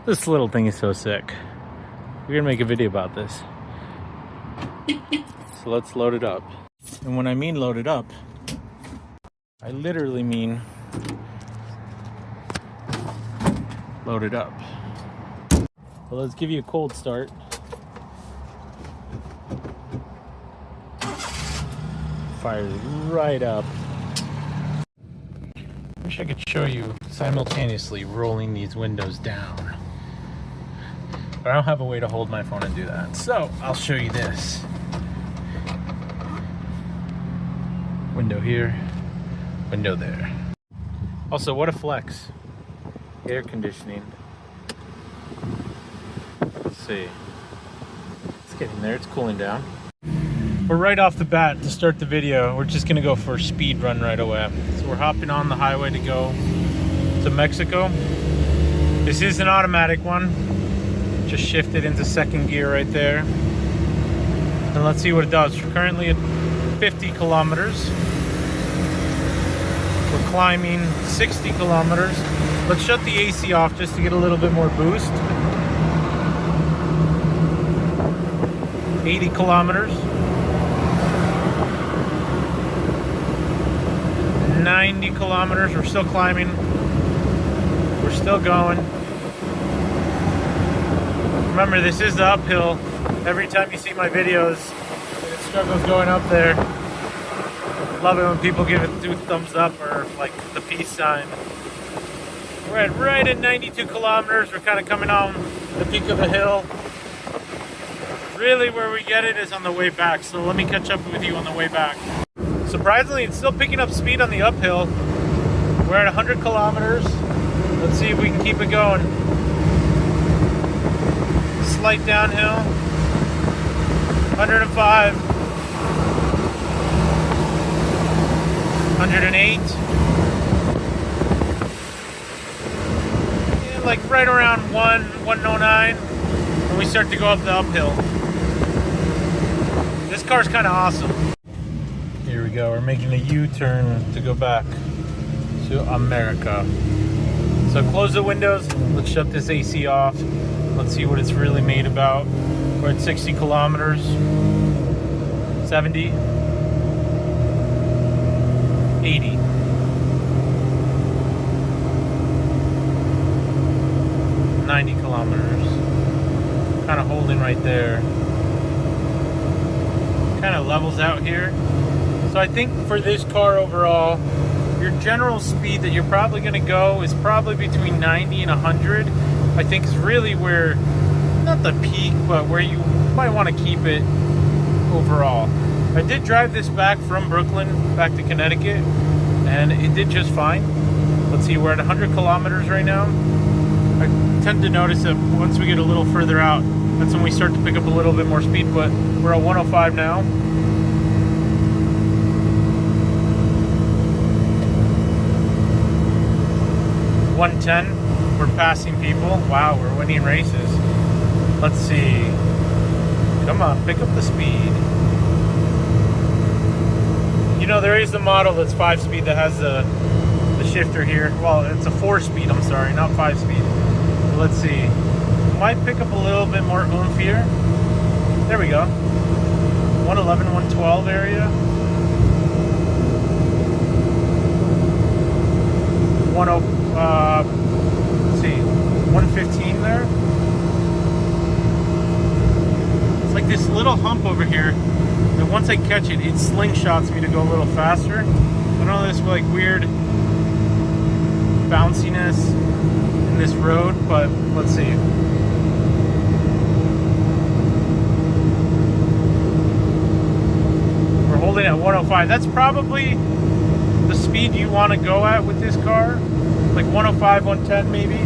This little thing is so sick. We're gonna make a video about this. So let's load it up. And when I mean load it up, I literally mean load it up. Well, let's give you a cold start. Fires right up. Wish I could show you simultaneously rolling these windows down. But I don't have a way to hold my phone and do that. So I'll show you this. Window here, window there. Also, what a flex. Air conditioning. Let's see. It's getting there, it's cooling down. We're right off the bat to start the video. We're just gonna go for a speed run right away. So we're hopping on the highway to go to Mexico. This is an automatic one. Just shift it into second gear right there. And let's see what it does. We're currently at 50 kilometers. We're climbing 60 kilometers. Let's shut the AC off just to get a little bit more boost. 80 kilometers. 90 kilometers. We're still climbing. We're still going. Remember, this is the uphill. Every time you see my videos, it struggles going up there. Love it when people give it 2 thumbs up or like the peace sign. We're at right at 92 kilometers. We're kind of coming on the peak of the hill. Really, where we get it is on the way back. So let me catch up with you on the way back. Surprisingly, it's still picking up speed on the uphill. We're at 100 kilometers. Let's see if we can keep it going. Slight downhill. 105. 108. And like right around 109 when we start to go up the uphill. This car's kind of awesome. Here we go, we're making a U-turn to go back to America. So close the windows, let's shut this AC off. Let's see what it's really made about. We're at 60 kilometers, 70, 80. 90 kilometers. Kind of holding right there. Kind of levels out here. So I think for this car overall, your general speed that you're probably going to go is probably between 90 and 100. I think is really where, not the peak, but where you might want to keep it overall. I did drive this back from Brooklyn back to Connecticut, and it did just fine. Let's see, we're at 100 kilometers right now. I tend to notice that once we get a little further out, that's when we start to pick up a little bit more speed, but we're at 105 now. .110. We're passing people. Wow, we're winning races. Let's see. Come on, pick up the speed. You know, there is the model that's 5-speed that has the shifter here. Well, it's a 4-speed, I'm sorry, not 5-speed. So let's see. Might pick up a little bit more oomph here. There we go. 111, 112 area. 115 there. It's like this little hump over here, and once I catch it, it slingshots me to go a little faster. I don't know, this like weird bounciness in this road, but let's see. We're holding at 105. That's probably the speed you want to go at with this car, like 105, 110 maybe.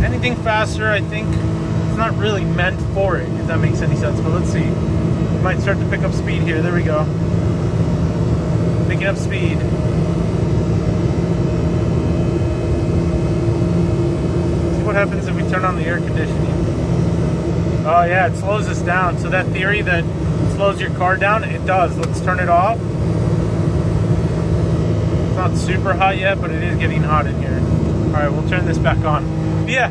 Anything faster, I think it's not really meant for it, if that makes any sense. But let's see. We might start to pick up speed here. There we go. Picking up speed. See what happens if we turn on the air conditioning. Oh yeah, it slows us down. So that theory that slows your car down, it does. Let's turn it off. not super hot yet, but it is getting hot in here. All right, we'll turn this back on. But yeah,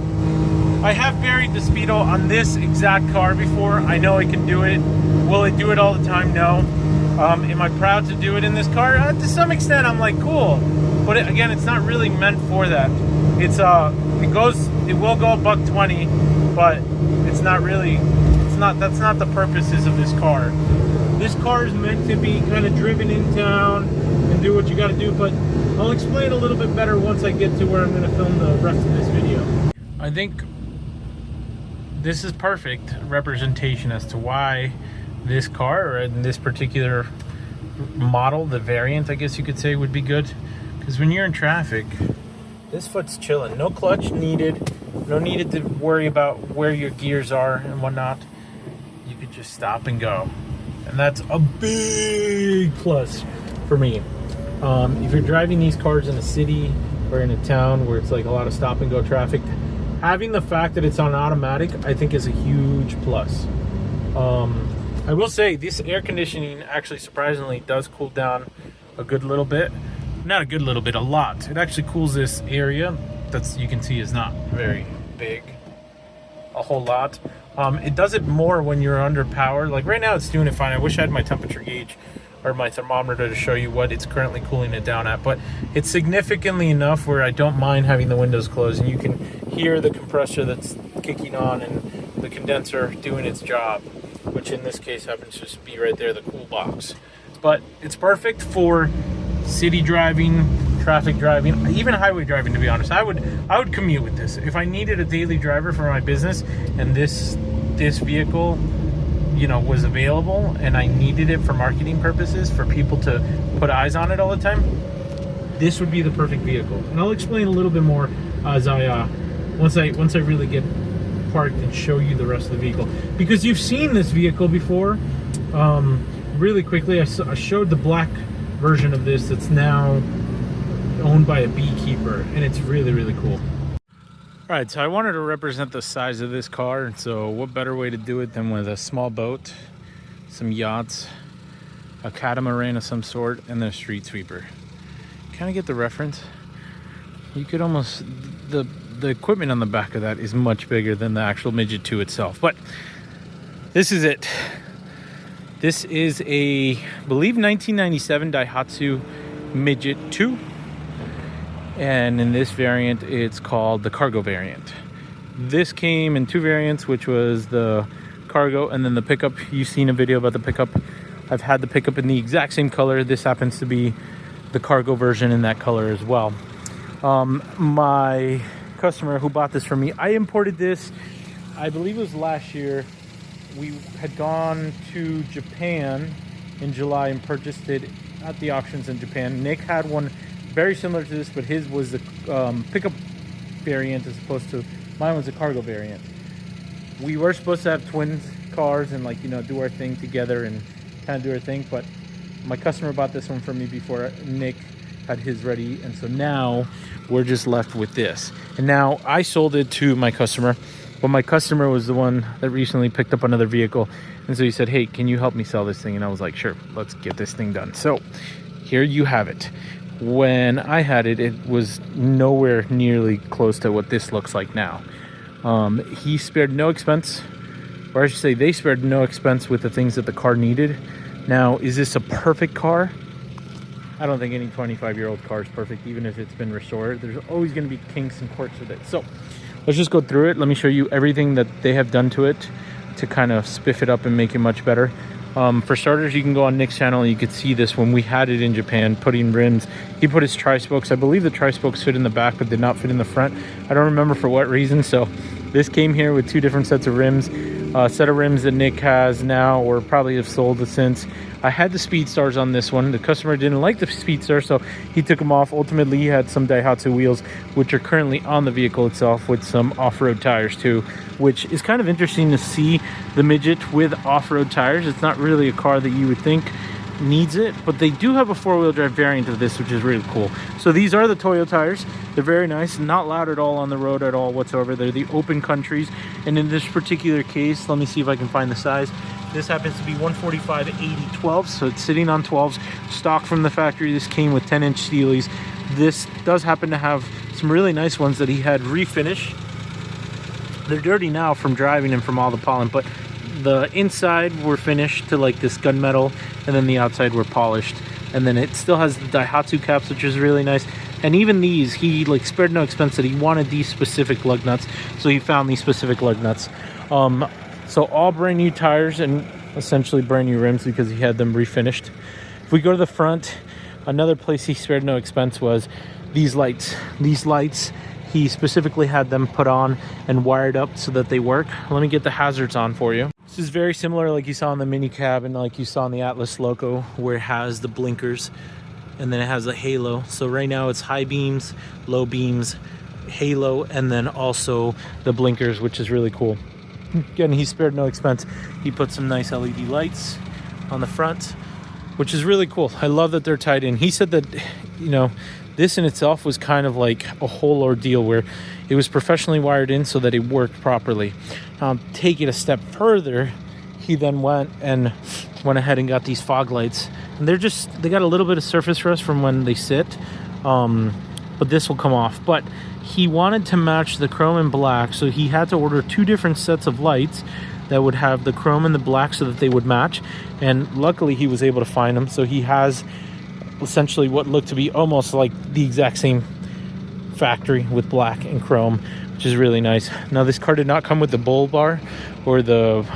I have buried the speedo on this exact car before. I know it can do it. Will it do it all the time? No. Am I proud to do it in this car? To some extent, I'm like, cool. But again, it's not really meant for that. It will go $120, but it's not really, that's not the purposes of this car. This car is meant to be kind of driven in town and do what you got to do, but I'll explain a little bit better once I get to where I'm going to film the rest of this video. I think this is perfect representation as to why this car, or in this particular model, the variant, I guess you could say, would be good. Because when you're in traffic, this foot's chilling. No clutch needed. No needed to worry about where your gears are and whatnot. You could just stop and go. And that's a big plus for me. If you're driving these cars in a city or in a town where it's like a lot of stop and go traffic, having the fact that it's on automatic, I think, is a huge plus. I will say this air conditioning actually surprisingly does cool down a good little bit. Not a good little bit, a lot. It actually cools this area that's, you can see, is not very big, a whole lot. It does it more when you're under power. Like right now it's doing it fine. I wish I had my temperature gauge or my thermometer to show you what it's currently cooling it down at, but it's significantly enough where I don't mind having the windows closed, and you can hear the compressor that's kicking on and the condenser doing its job, which in this case happens to just be right there, the cool box. But it's perfect for city driving, traffic driving, even highway driving, to be honest. I would commute with this. If I needed a daily driver for my business and this vehicle, you know, was available and I needed it for marketing purposes, for people to put eyes on it all the time, this would be the perfect vehicle. And I'll explain a little bit more as once I really get parked and show you the rest of the vehicle, because you've seen this vehicle before. Really quickly, I showed the black version of this that's now owned by a beekeeper, and it's really, really cool. All right, so I wanted to represent the size of this car, and so what better way to do it than with a small boat, some yachts, a catamaran of some sort, and then a street sweeper. Kind of get the reference? You could almost, the equipment on the back of that is much bigger than the actual Midget 2 itself, but this is it. This is a, I believe, 1997 Daihatsu Midget II. And in this variant, it's called the cargo variant. This came in two variants, which was the cargo and then the pickup. You've seen a video about the pickup. I've had the pickup in the exact same color. This happens to be the cargo version in that color as well. My customer who bought this from me, I imported this, I believe it was last year. We had gone to Japan in July and purchased it at the auctions in Japan. Nick had one very similar to this, but his was the pickup variant as opposed to mine was a cargo variant. We were supposed to have twin cars and, like, you know, do our thing together and kind of do our thing, but my customer bought this one for me before Nick had his ready, and so now we're just left with this. And now I sold it to my customer, but my customer was the one that recently picked up another vehicle, and so he said, hey, can you help me sell this thing? And I was like, sure, let's get this thing done. So here you have it. When I had it, it was nowhere nearly close to what this looks like now. He spared no expense, or I should say they spared no expense with the things that the car needed. Now, is this a perfect car? I don't think any 25-year-old car is perfect, even if it's been restored. There's always going to be kinks and quirks with it. So let's just go through it. Let me show you everything that they have done to it to kind of spiff it up and make it much better. For starters, you can go on Nick's channel and you could see this when we had it in Japan, putting rims. He put his tri-spokes. I believe the tri-spokes fit in the back but did not fit in the front. I don't remember for what reason. So this came here with two different sets of rims. A set of rims that Nick has now, or probably have sold since. I had the Speed Stars on this one. The customer didn't like the Speed Stars, so he took them off. Ultimately, he had some Daihatsu wheels, which are currently on the vehicle itself, with some off-road tires too, which is kind of interesting to see the Midget with off-road tires. It's not really a car that you would think needs it, but they do have a four-wheel drive variant of this, which is really cool. So these are the Toyo tires. They're very nice, not loud at all on the road at all whatsoever. They're the open countries, and in this particular case, let me see if I can find the size. This happens to be 145/80/12, so it's sitting on 12s, stock from the factory. This came with 10-inch steelies. This does happen to have some really nice ones that he had refinished. They're dirty now from driving and from all the pollen, but the inside were finished to like this gunmetal, and then the outside were polished. And then it still has the Daihatsu caps, which is really nice. And even these, he like spared no expense that he wanted these specific lug nuts, so he found these specific lug nuts. So all brand new tires and essentially brand new rims because he had them refinished. If we go to the front, another place he spared no expense was these lights. These lights, he specifically had them put on and wired up so that they work. Let me get the hazards on for you. This is very similar like you saw in the mini cab and like you saw in the Atlas logo, where it has the blinkers and then it has a halo. So right now it's high beams, low beams, halo, and then also the blinkers, which is really cool. Again, he spared no expense. He put some nice LED lights on the front, which is really cool. I love that they're tied in. He said that, you know, this in itself was kind of like a whole ordeal where it was professionally wired in so that it worked properly. Take it a step further, he then went ahead and got these fog lights. And they got a little bit of surface rust from when they sit, but this will come off. But he wanted to match the chrome and black, so he had to order 2 different sets of lights that would have the chrome and the black so that they would match. And luckily he was able to find them. So he has essentially what looked to be almost like the exact same factory with black and chrome, which is really nice. Now this car did not come with the bull bar or the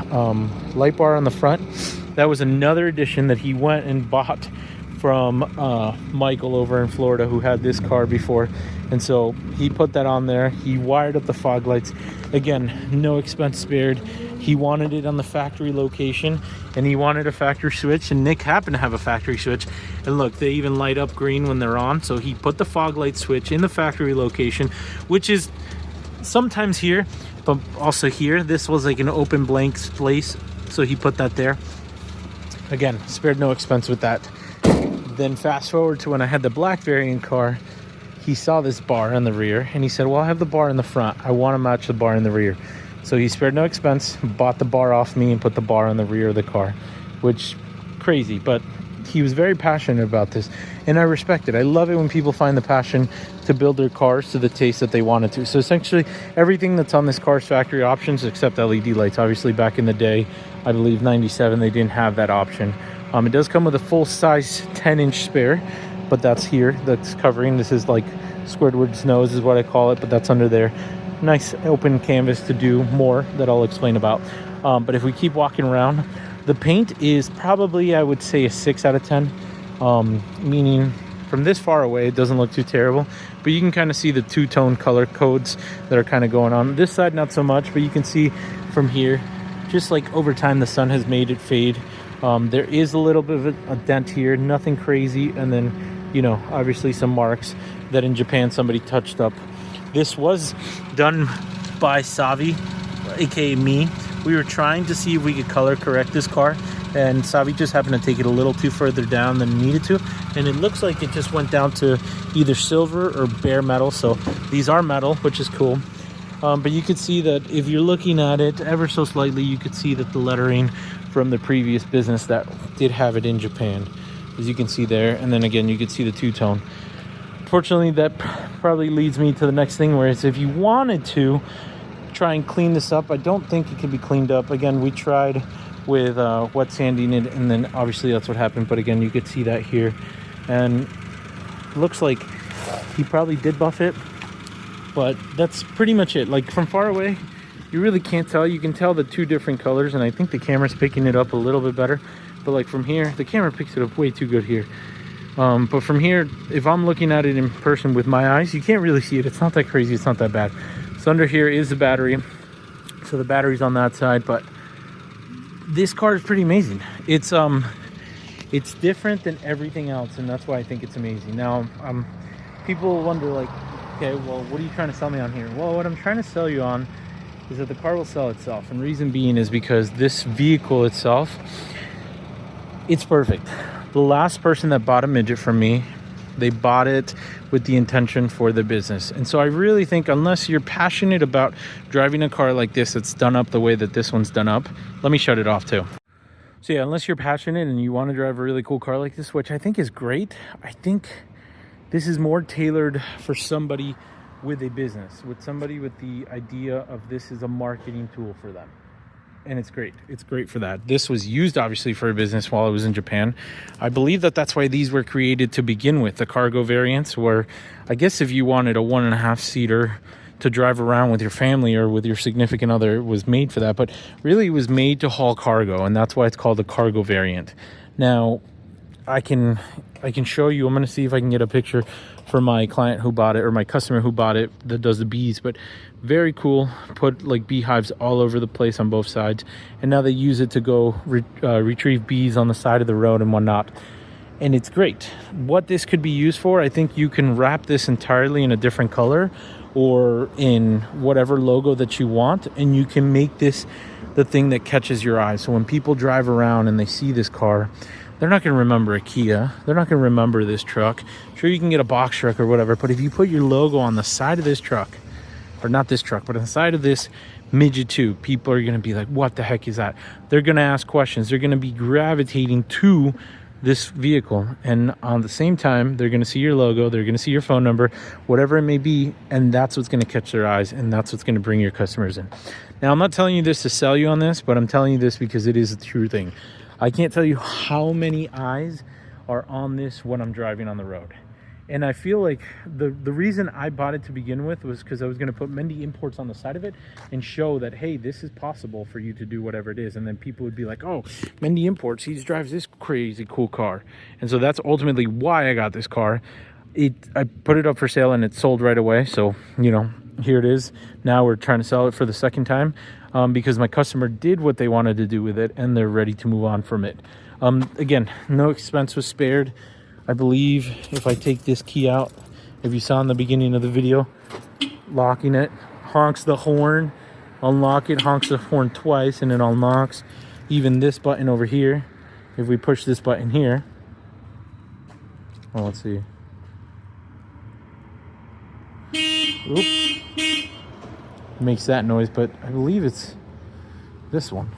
light bar on the front. That was another addition that he went and bought from Michael over in Florida, who had this car before. And so he put that on there. He wired up the fog lights. Again, no expense spared. He wanted it on the factory location, and he wanted a factory switch, and Nick happened to have a factory switch. And look, they even light up green when they're on. So he put the fog light switch in the factory location, which is sometimes here, but also here. This was like an open blank place, so he put that there. Again, spared no expense with that. Then fast forward to when I had the black variant car, he saw this bar in the rear and he said, well, I have the bar in the front. I want to match the bar in the rear. So he spared no expense, bought the bar off me and put the bar on the rear of the car, which crazy, but he was very passionate about this. And I respect it. I love it when people find the passion to build their cars to the taste that they wanted to. So essentially everything that's on this car's factory options except LED lights. Obviously back in the day, I believe 97, they didn't have that option. It does come with a full-size 10-inch spare, but that's here. That's covering. This is like Squidward's nose is what I call it, but that's under there. Nice open canvas to do more that I'll explain about. But if we keep walking around, the paint is probably, I would say, a 6 out of 10. Meaning from this far away, it doesn't look too terrible. But you can kind of see the two-tone color codes that are kind of going on. This side, not so much, but you can see from here, just like over time, the sun has made it fade. There is a little bit of a dent here, nothing crazy, and then, you know, obviously some marks that in Japan somebody touched up. This was done by Savi, aka me. We were trying to see if we could color correct this car, and Savi just happened to take it a little too further down than it needed to, and it looks like it just went down to either silver or bare metal. So these are metal, which is cool. But you could see that if you're looking at it ever so slightly, you could see that the lettering from the previous business that did have it in Japan, as you can see there. And then again, you could see the two-tone. Fortunately, that probably leads me to the next thing, whereas if you wanted to try and clean this up, I don't think it can be cleaned up. Again, we tried with wet sanding it, and then obviously that's what happened. But again, you could see that here, and it looks like he probably did buff it, but that's pretty much it. Like from far away, you really can't tell. You can tell the two different colors, and I think the camera's picking it up a little bit better. But like from here, the camera picks it up way too good here. But from here, if I'm looking at it in person with my eyes, you can't really see it. It's not that crazy. It's not that bad. So under here is the battery. So the battery's on that side, but this car is pretty amazing. It's different than everything else, and that's why I think it's amazing. Now, people wonder like, okay, well, what are you trying to sell me on here? Well, what I'm trying to sell you on is that the car will sell itself. And reason being is because this vehicle itself, it's perfect. The last person that bought a Midget from me, they bought it with the intention for the business. And so I really think unless you're passionate about driving a car like this that's done up the way that this one's done up, let me shut it off too. So yeah, unless you're passionate and you want to drive a really cool car like this, which I think is great, I think this is more tailored for somebody with a business, with somebody with the idea of this is a marketing tool for them. And it's great. It's great for that. This was used obviously for a business while I was in Japan. I believe that that's why these were created to begin with, the cargo variants, where I guess if you wanted a 1.5-seater to drive around with your family or with your significant other, it was made for that. But really it was made to haul cargo, and that's why it's called the cargo variant. Now, I can show you. I'm going to see if I can get a picture for my client who bought it, or my customer who bought it, that does the bees. But very cool. Put like beehives all over the place on both sides, and now they use it to go retrieve bees on the side of the road and whatnot. And it's great. What this could be used for, I think you can wrap this entirely in a different color or in whatever logo that you want, and you can make this the thing that catches your eye. So when people drive around and they see this car, they're not going to remember a Kia. They're not going to remember this truck. Sure, you can get a box truck or whatever, but if you put your logo on the side of this truck, or not this truck, but on the side of this Midget 2, people are going to be like, what the heck is that? They're going to ask questions. They're going to be gravitating to this vehicle, and on the same time, they're going to see your logo, they're going to see your phone number, whatever it may be, and that's what's going to catch their eyes, and that's what's going to bring your customers in. Now, I'm not telling you this to sell you on this, but I'm telling you this because it is a true thing. I can't tell you how many eyes are on this when I'm driving on the road. And I feel like the reason I bought it to begin with was because I was going to put Mendy Imports on the side of it and show that, hey, this is possible for you to do whatever it is. And then people would be like, oh, Mendy Imports, he drives this crazy cool car. And so that's ultimately why I got this car. I put it up for sale and it sold right away. So, you know, here it is. Now we're trying to sell it for the second time because my customer did what they wanted to do with it and they're ready to move on from it. Again, no expense was spared. I believe if I take this key out, if you saw in the beginning of the video, locking it, honks the horn, unlock it, honks the horn twice, and it unlocks. Even this button over here, if we push this button here, oh, let's see. Oop. Makes that noise, but I believe it's this one.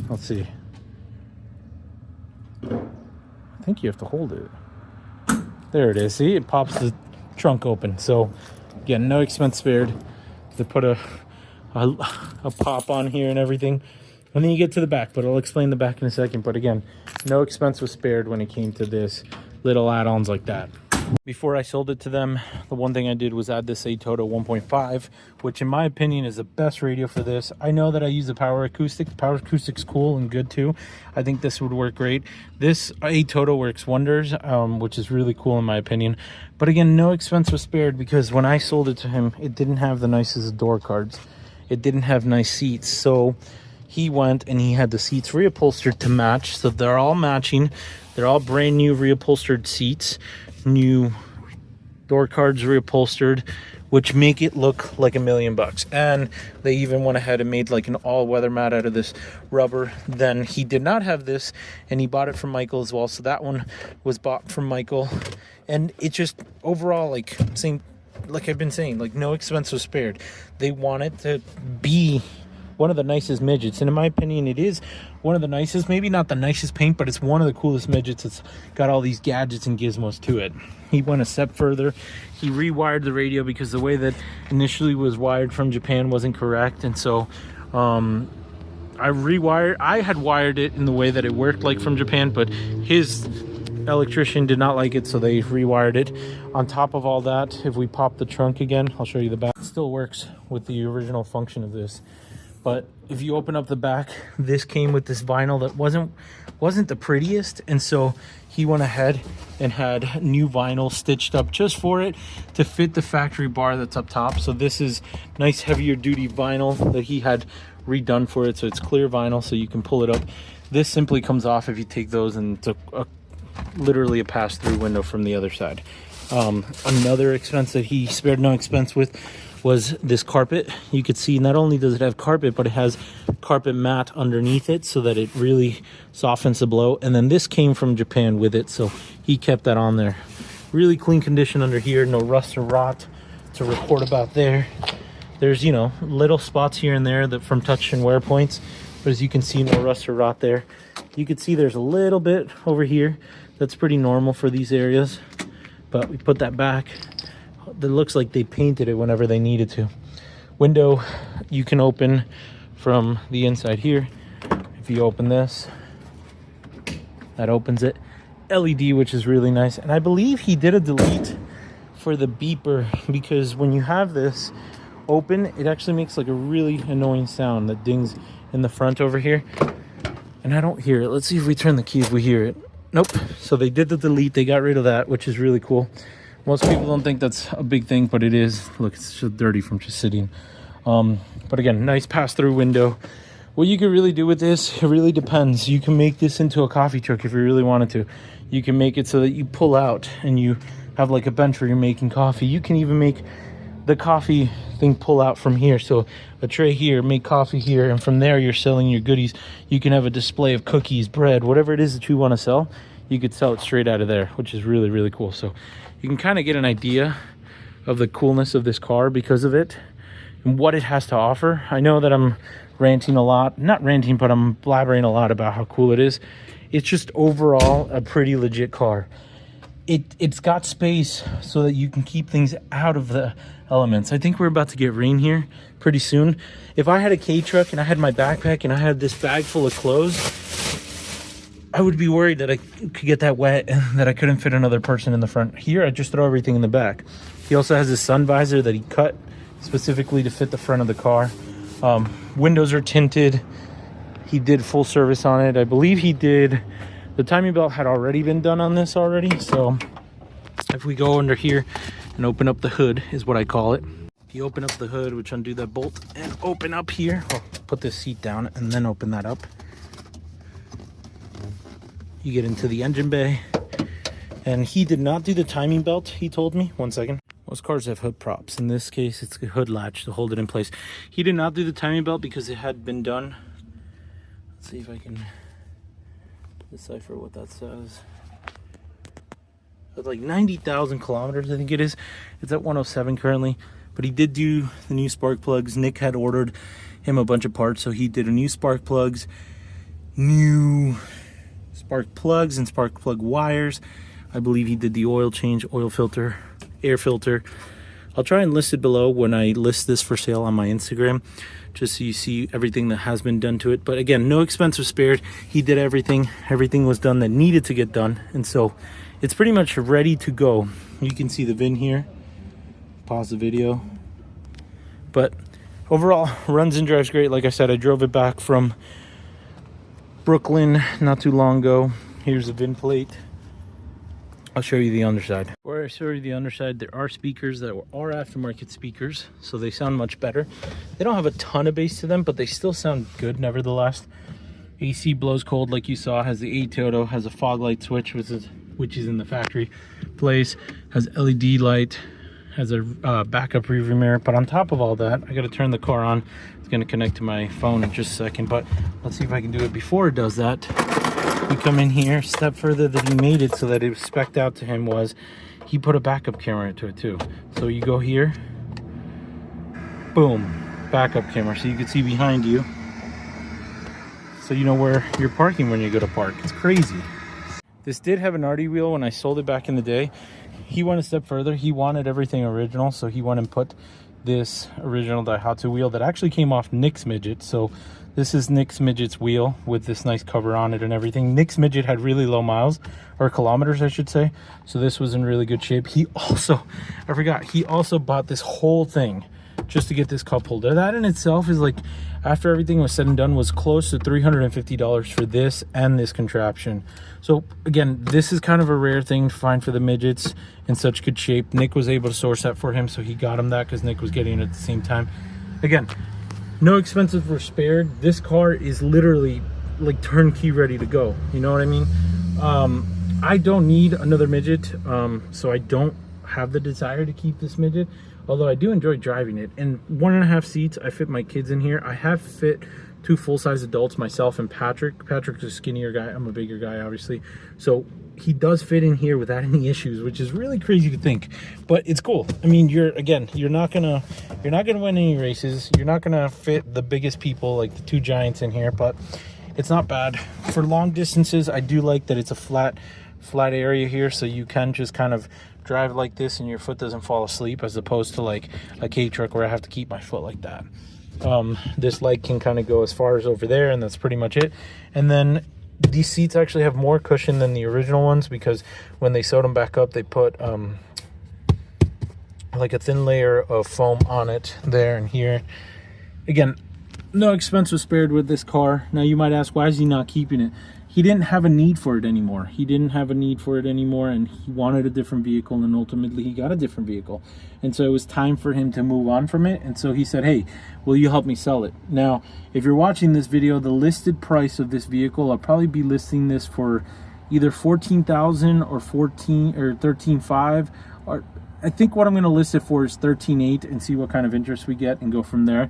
Let's see. I think you have to hold it. There it is. See, it pops the trunk open. So again, no expense spared. They put a pop on here and everything, and then you get to the back, but I'll explain the back in a second. But again, no expense was spared when it came to this, little add-ons like that. Before I sold it to them, the one thing I did was add this Toto 1.5, which in my opinion is the best radio for this. I know that I use the power acoustic. The power acoustic's cool and good too. I think this would work great. This Toto works wonders, which is really cool in my opinion. But again, no expense was spared because when I sold it to him, it didn't have the nicest door cards. It didn't have nice seats. So he went and he had the seats reupholstered to match. So they're all matching. They're all brand new reupholstered seats. New door cards reupholstered, which make it look like $1 million. And they even went ahead and made like an all-weather mat out of this rubber. Then he did not have this, and he bought it from Michael as well. So that one was bought from Michael, and it just overall, like I've been saying, like no expense was spared. They want it to be one of the nicest midgets, and in my opinion it is one of the nicest. Maybe not the nicest paint, but it's one of the coolest midgets. It's got all these gadgets and gizmos to it. He went a step further. He rewired the radio because the way that initially was wired from Japan wasn't correct, and so I had wired it in the way that it worked like from Japan, but his electrician did not like it, so they rewired it. On top of all that, if we pop the trunk again, I'll show you the back. It still works with the original function of this. But if you open up the back, this came with this vinyl that wasn't the prettiest, and so he went ahead and had new vinyl stitched up just for it to fit the factory bar that's up top. So this is nice heavier duty vinyl that he had redone for it, so it's clear vinyl so you can pull it up. This simply comes off if you take those, and it's literally a pass-through window from the other side. Another expense that he spared no expense with was this carpet. You could see not only does it have carpet, but it has carpet mat underneath it so that it really softens the blow. And then this came from Japan with it, so he kept that on there. Really clean condition under here, no rust or rot to report about there. There's, you know, little spots here and there that from touch and wear points, but as you can see, no rust or rot there. You can see there's a little bit over here that's pretty normal for these areas, but we put that back. It looks like they painted it whenever they needed to. Window you can open from the inside here. If you open this, that opens it. LED, which is really nice. And I believe he did a delete for the beeper, because when you have this open, it actually makes like a really annoying sound that dings in the front over here, and I don't hear it. Let's see if we turn the key if we hear it. Nope. So they did the delete, they got rid of that, which is really cool. Most people don't think that's a big thing, but it is. Look, it's so dirty from just sitting. But again, nice pass-through window. What you can really do with this, it really depends. You can make this into a coffee truck if you really wanted to. You can make it so that you pull out and you have like a bench where you're making coffee. You can even make the coffee thing pull out from here. So a tray here, make coffee here, and from there you're selling your goodies. You can have a display of cookies, bread, whatever it is that you want to sell. You could sell it straight out of there, which is really, really cool. So you can kind of get an idea of the coolness of this car because of it and what it has to offer. I know that I'm ranting a lot, not ranting, but I'm blabbering a lot about how cool it is. It's just overall a pretty legit car. It's got space so that you can keep things out of the elements. I think we're about to get rain here pretty soon. If I had a K truck and I had my backpack and I had this bag full of clothes, I would be worried that I could get that wet and that I couldn't fit another person in the front. Here, I just throw everything in the back. He also has this sun visor that he cut specifically to fit the front of the car. Windows are tinted. He did full service on it. I believe he did. The timing belt had already been done on this already. So if we go under here and open up the hood, is what I call it. If you open up the hood, which undo that bolt and open up here, I'll put this seat down and then open that up. You get into the engine bay, and he did not do the timing belt, he told me. One second. Most cars have hood props. In this case, it's a hood latch to hold it in place. He did not do the timing belt because it had been done. Let's see if I can decipher what that says. It's like 90,000 kilometers, I think it is. It's at 107 currently, but he did do the new spark plugs. Nick had ordered him a bunch of parts, so he did a new spark plugs, new spark plugs and spark plug wires. I believe he did the oil change, oil filter, air filter. I'll try and list it below when I list this for sale on my Instagram, just so you see everything that has been done to it. But again, no expense was spared. He did everything. Everything was done that needed to get done, and so it's pretty much ready to go. You can see the VIN here. Pause the video. But overall, runs and drives great. Like I said, I drove it back from Brooklyn not too long ago. Here's the VIN plate. I'll show you the underside. Before I show you the underside, there are speakers that are aftermarket speakers, so they sound much better. They don't have a ton of bass to them, but they still sound good nevertheless. AC blows cold like you saw, has the ATOTO, has a fog light switch, which is in the factory place, has LED light, has a backup rearview mirror. But on top of all that, I gotta turn the car on. It's gonna connect to my phone in just a second, but let's see if I can do it before it does that. We come in here, step further that he made it so that it was spec'd out to him was he put a backup camera into it too. So you go here, boom, backup camera, so you can see behind you, so you know where you're parking when you go to park. It's crazy. This did have an RD wheel when I sold it back in the day. He went a step further. He wanted everything original, so he went and put this original Daihatsu wheel that actually came off Nick's Midget. So this is Nick's Midget's wheel with this nice cover on it and everything. Nick's Midget had really low miles, or kilometers I should say, so this was in really good shape. He also, I forgot, he also bought this whole thing just to get this cup holder. That in itself is like, after everything was said and done, was close to $350 for this and this contraption. So again, this is kind of a rare thing to find for the midgets in such good shape. Nick was able to source that for him, so he got him that because Nick was getting it at the same time. Again, no expenses were spared. This car is literally like turnkey ready to go. You know what I mean? I don't need another midget, so I don't have the desire to keep this midget, although I do enjoy driving it. And 1.5 seats, I fit my kids in here. I have fit two full-size adults, myself and Patrick. Patrick's a skinnier guy. I'm a bigger guy, obviously. So he does fit in here without any issues, which is really crazy to think, but it's cool. I mean, you're not gonna win any races. You're not gonna fit the biggest people like the two giants in here, but it's not bad for long distances. I do like that it's a flat area here, so you can just kind of drive like this and your foot doesn't fall asleep, as opposed to like a K truck where I have to keep my foot like that. This light can kind of go as far as over there, and that's pretty much it. And then these seats actually have more cushion than the original ones, because when they sewed them back up, they put like a thin layer of foam on it there and here. Again, no expense was spared with this car. Now you might ask, why is he not keeping it? He didn't have a need for it anymore. And he wanted a different vehicle, and ultimately he got a different vehicle. And so it was time for him to move on from it. And so he said, hey, will you help me sell it? Now, if you're watching this video, the listed price of this vehicle, I'll probably be listing this for either $14,000 or $13,500, or I think what I'm going to list it for is $13,800, and see what kind of interest we get and go from there.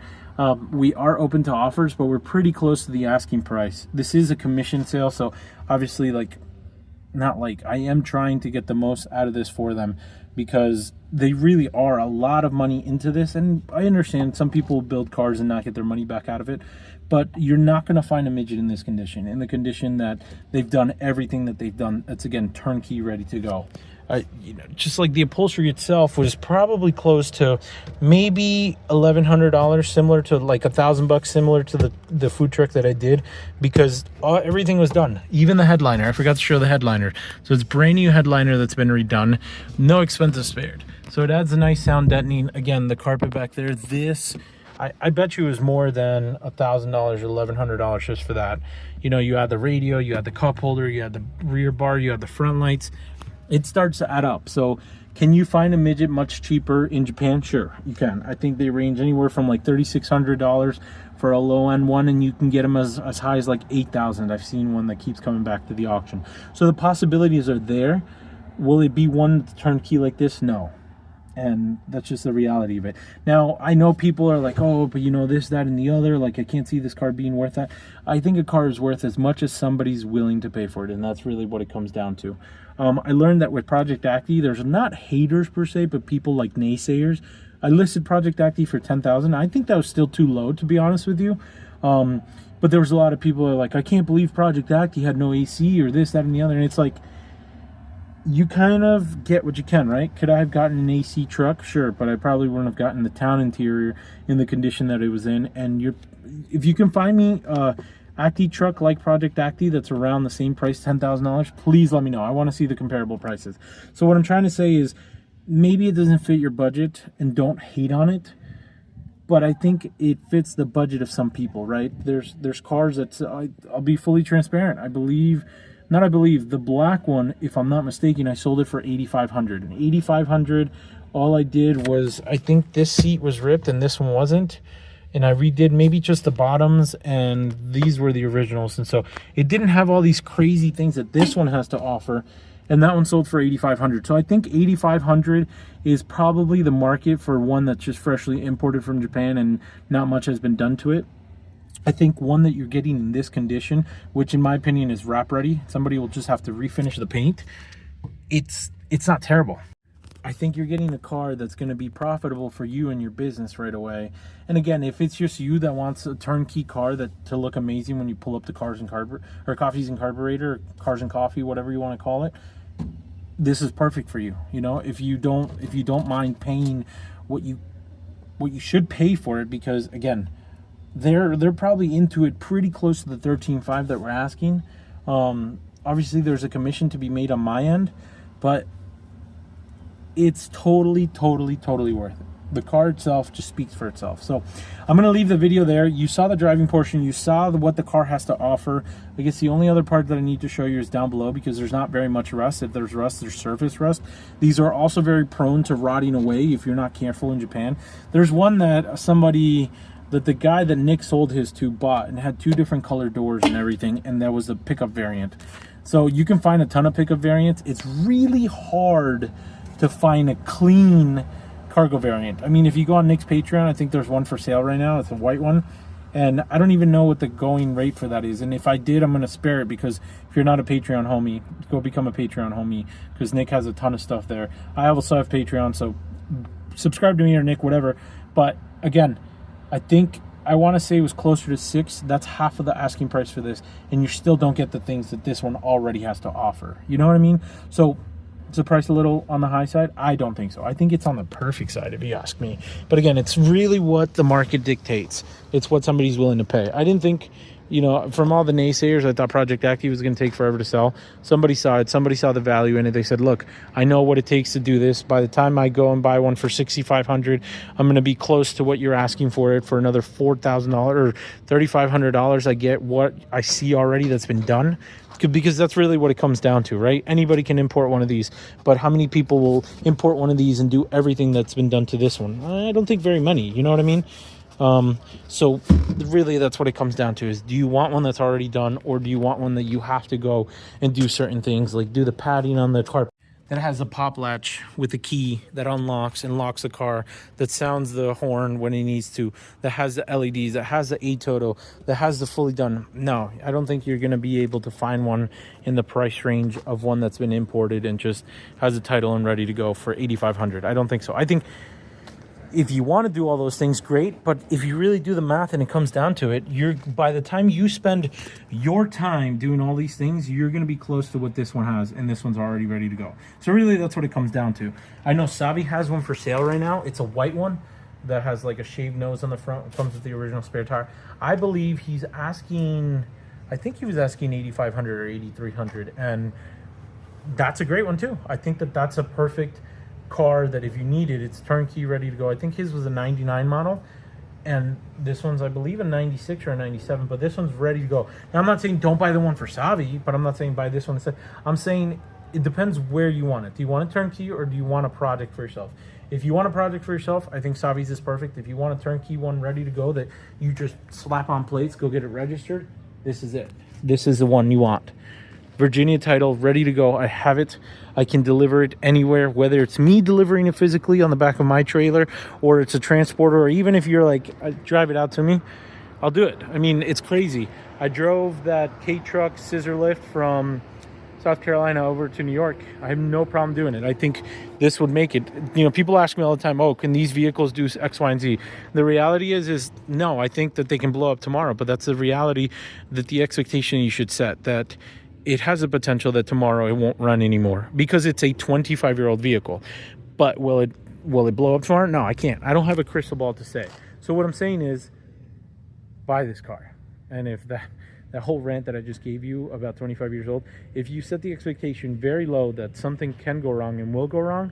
We are open to offers, but we're pretty close to the asking price. This is a commission sale, so obviously I am trying to get the most out of this for them, because they really are a lot of money into this. And I understand some people build cars and not get their money back out of it, but you're not going to find a midget in this condition, in the condition that they've done everything that they've done. That's, again, turnkey, ready to go. Just like the upholstery itself was probably close to maybe $1,100, similar to like $1,000, similar to the food truck that I did, because everything was done. Even the headliner, I forgot to show the headliner. So it's brand new headliner that's been redone, no expenses spared. So it adds a nice sound deadening. Again, the carpet back there, this, I bet you it was more than $1,000 or $1,100 just for that. You know, you had the radio, you had the cup holder, you had the rear bar, you had the front lights. It starts to add up. So can you find a midget much cheaper in Japan? Sure, you can. I think they range anywhere from like $3,600 for a low-end one, and you can get them as high as like $8,000. I've seen one that keeps coming back to the auction. So the possibilities are there. Will it be one turnkey like this? No. And that's just the reality of it. Now, I know people are like, oh, but you know, this, that, and the other, like, I can't see this car being worth that. I think a car is worth as much as somebody's willing to pay for it, and that's really what it comes down to. I learned that with Project Acti, there's not haters per se, but people like naysayers. I listed Project Acti for $10,000. I think that was still too low, to be honest with you. But there was a lot of people that are like, I can't believe Project Acti had no AC or this, that, and the other. And it's like, you kind of get what you can, right? Could I have gotten an AC truck? Sure, but I probably wouldn't have gotten the town interior in the condition that it was in. And if you can find me Acti truck like Project Acti that's around the same price, $10,000, please let me know. I want to see the comparable prices. So what I'm trying to say is, maybe it doesn't fit your budget, and don't hate on it, but I think it fits the budget of some people, right? There's cars that, I'll be fully transparent. The black one, if I'm not mistaken, I sold it for $8,500. And $8,500, all I did was, I think this seat was ripped and this one wasn't. And I redid maybe just the bottoms, and these were the originals. And so it didn't have all these crazy things that this one has to offer. And that one sold for $8,500. So I think $8,500 is probably the market for one that's just freshly imported from Japan and not much has been done to it. I think one that you're getting in this condition, which in my opinion is wrap ready, somebody will just have to refinish the paint. It's not terrible. I think you're getting a car that's going to be profitable for you and your business right away. And again, if it's just you that wants a turnkey car to look amazing when you pull up the Cars and Coffees and Carburetor, or Cars and Coffee, whatever you want to call it, this is perfect for you. You know, if you don't mind paying what you should pay for it, because again, they're probably into it pretty close to the $13,500 that we're asking. Obviously there's a commission to be made on my end, but it's totally worth it. The car itself just speaks for itself. So I'm going to leave the video there. You saw the driving portion. You saw what the car has to offer. I guess the only other part that I need to show you is down below, because there's not very much rust. If there's rust, there's surface rust. These are also very prone to rotting away if you're not careful in Japan. There's one that the guy that Nick sold his to bought, and had two different color doors and everything, and that was the pickup variant. So you can find a ton of pickup variants. It's really hard to find a clean cargo variant. I mean, if you go on Nick's Patreon, I think there's one for sale right now. It's a white one. And I don't even know what the going rate for that is. And if I did, I'm going to spare it, because if you're not a Patreon homie, go become a Patreon homie, because Nick has a ton of stuff there. I also have Patreon, so subscribe to me or Nick, whatever. But again, I think I want to say it was closer to $6. That's half of the asking price for this, and you still don't get the things that this one already has to offer. You know what I mean? So is the price a little on the high side? I don't think so. I think it's on the perfect side, if you ask me. But again, it's really what the market dictates. It's what somebody's willing to pay. I didn't think, you know, from all the naysayers, I thought Project Active was going to take forever to sell. Somebody saw it. Somebody saw the value in it. They said, look, I know what it takes to do this. By the time I go and buy one for $6,500, I'm going to be close to what you're asking for it for another $4,000 or $3,500. I get what I see already that's been done, because that's really what it comes down to, right? Anybody can import one of these, but how many people will import one of these and do everything that's been done to this one? I don't think very many, you know what I mean? So really that's what it comes down to, is do you want one that's already done, or do you want one that you have to go and do certain things, like do the padding on the car that has a pop latch with a key that unlocks and locks the car, that sounds the horn when it needs to, that has the LEDs, that has the ATOTO, that has the fully done? No, I don't think you're going to be able to find one in the price range of one that's been imported and just has a title and ready to go for $8,500. I don't think so. I think if you want to do all those things, great. But if you really do the math and it comes down to it, by the time you spend your time doing all these things, you're going to be close to what this one has, and this one's already ready to go. So really, that's what it comes down to. I know Savi has one for sale right now. It's a white one that has like a shaved nose on the front. It comes with the original spare tire. I believe he's asking, I think he was asking $8,500 or $8,300, and that's a great one too. I think that that's a perfect car that if you need it, it's turnkey, ready to go. I think his was a 99 model, and this one's, I believe, a 96 or a 97, but this one's ready to go. Now, I'm not saying don't buy the one for Savi, but I'm not saying buy this one instead. I'm saying it depends where you want it. Do you want a turnkey, or do you want a project for yourself? If you want a project for yourself, I think Savi's is perfect. If you want a turnkey one ready to go that you just slap on plates, go get it registered, this is it. This is the one you want. Virginia title, ready to go. I have it. I can deliver it anywhere, whether it's me delivering it physically on the back of my trailer, or it's a transporter, or even if you're like, drive it out to me, I'll do it. I mean, it's crazy. I drove that K-Truck scissor lift from South Carolina over to New York. I have no problem doing it. I think this would make it. You know, people ask me all the time, oh, can these vehicles do X, Y, and Z? The reality is no. I think that they can blow up tomorrow, but that's the reality, that the expectation you should set, that it has a potential that tomorrow it won't run anymore, because it's a 25-year-old vehicle. But will it blow up tomorrow? No, I can't. I don't have a crystal ball to say. So what I'm saying is, buy this car. And if that whole rant that I just gave you about 25 years old, if you set the expectation very low that something can go wrong and will go wrong,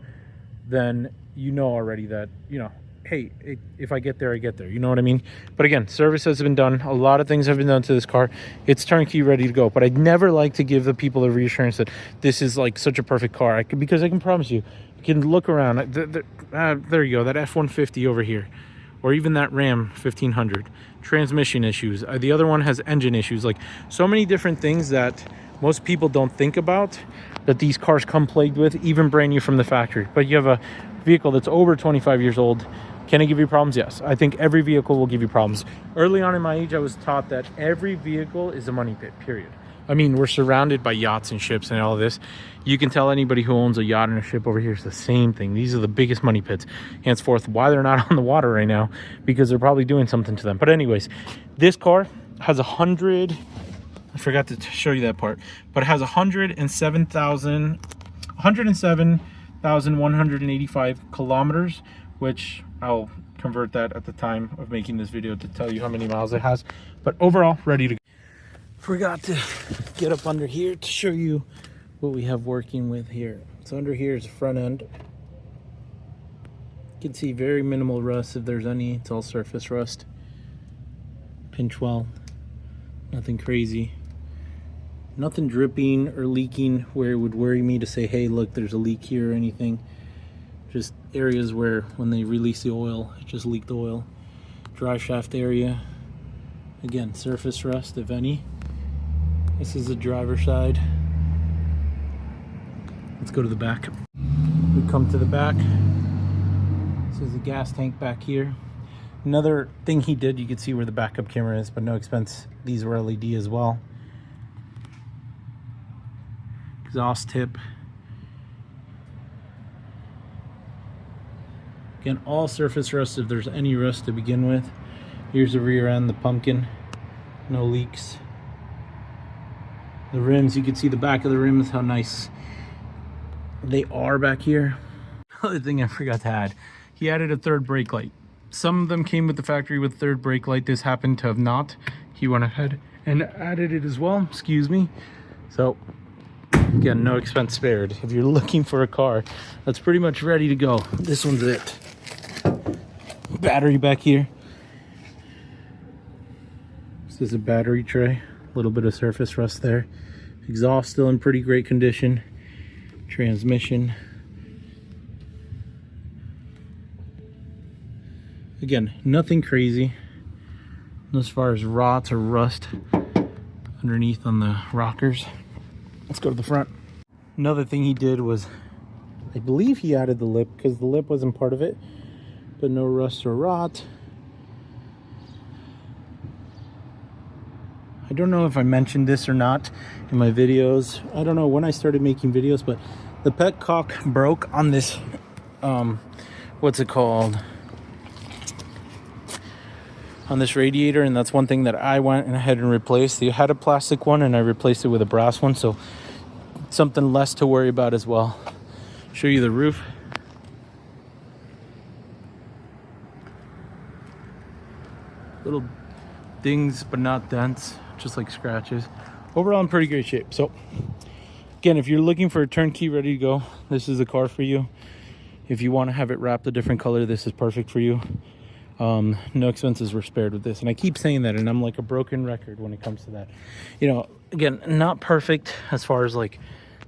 then you know already that, you know, hey, if I get there, I get there. You know what I mean? But again, service has been done. A lot of things have been done to this car. It's turnkey, ready to go. But I'd never like to give the people the reassurance that this is like such a perfect car. Because I can promise you can look around. There you go, that F-150 over here. Or even that Ram 1500. Transmission issues. The other one has engine issues. Like, so many different things that most people don't think about, that these cars come plagued with, even brand new from the factory. But you have a vehicle that's over 25 years old. Can it give you problems? Yes. I think every vehicle will give you problems. Early on in my age, I was taught that every vehicle is a money pit, period. I mean, we're surrounded by yachts and ships and all of this. You can tell anybody who owns a yacht and a ship over here is the same thing. These are the biggest money pits. Henceforth, why they're not on the water right now, because they're probably doing something to them. But anyways, this car has 100... I forgot to show you that part. But it has 107,185 kilometers, which I'll convert that at the time of making this video to tell you how many miles it has. But overall, ready to go. Forgot to get up under here to show you what we have working with here. So under here is the front end. You can see very minimal rust, if there's any. It's all surface rust. Pinch well. Nothing crazy. Nothing dripping or leaking where it would worry me to say, hey, look, there's a leak here or anything. Just areas where when they release the oil, it just leaked oil. Dry shaft area. Again, surface rust, if any. This is the driver's side. Let's go to the back. We come to the back. This is the gas tank back here. Another thing he did, you can see where the backup camera is, but no expense. These were LED as well. Exhaust tip. Again, all surface rust if there's any rust to begin with. Here's the rear end, the pumpkin. No leaks. The rims, you can see the back of the rims, how nice they are back here. Other thing I forgot to add, he added a third brake light. Some of them came with the factory with third brake light. This happened to have not. He went ahead and added it as well, excuse me. So again, no expense spared. If you're looking for a car that's pretty much ready to go, this one's it. Battery back here. This is a battery tray. A little bit of surface rust there. Exhaust still in pretty great condition. Transmission. Again, nothing crazy as far as rot or rust underneath on the rockers. Let's go to the front. Another thing he did was, I believe he added the lip because the lip wasn't part of it, but no rust or rot. I don't know if I mentioned this or not in my videos. I don't know when I started making videos, but the petcock broke on this, what's it called? On this radiator, and that's one thing that I went ahead and replaced. You had a plastic one and I replaced it with a brass one, so something less to worry about as well. Show you the roof. Little dings, but not dents, just like scratches. Overall in pretty great shape. So again, if you're looking for a turnkey ready to go, this is the car for you. If you want to have it wrapped a different color, this is perfect for you. No expenses were spared with this, and I keep saying that, and I'm like a broken record when it comes to that. You know, again, not perfect as far as like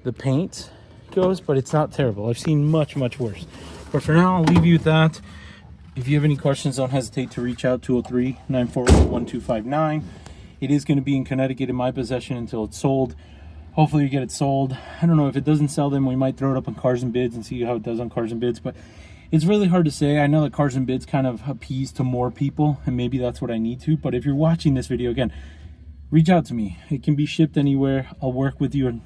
the paint goes, but it's not terrible. I've seen much worse, but for now I'll leave you with that. If you have any questions, don't hesitate to reach out. 203-940-1259. It is going to be in Connecticut in my possession until it's sold. Hopefully you get it sold. I don't know, if it doesn't sell, then we might throw it up on Cars and Bids and see how it does on Cars and Bids, but it's really hard to say. I know that Cars and Bids kind of appease to more people, and maybe that's what I need to. But if you're watching this video, again, reach out to me. It can be shipped anywhere. I'll work with you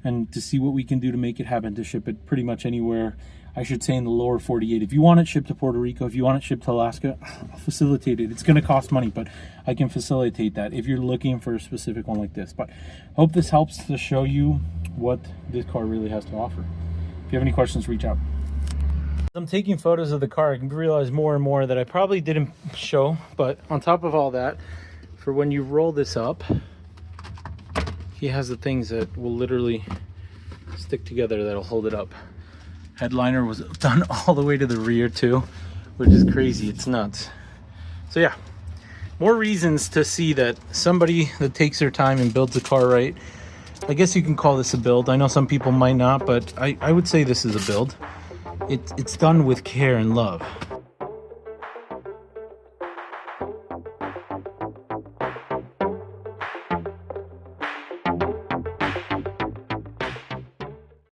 and to see what we can do to make it happen, to ship it pretty much anywhere, I should say, in the lower 48. If you want it shipped to Puerto Rico, if you want it shipped to Alaska, I'll facilitate it. It's going to cost money, but I can facilitate that if you're looking for a specific one like this. But hope this helps to show you what this car really has to offer. If you have any questions, reach out. I'm taking photos of the car. I can realize more and more that I probably didn't show, but on top of all that, for when you roll this up, he has the things that will literally stick together that'll hold it up. Headliner was done all the way to the rear too, which is crazy. It's nuts. So yeah, more reasons to see that somebody that takes their time and builds a car right. I guess you can call this a build. I know some people might not, but I would say this is a build. It's done with care and love.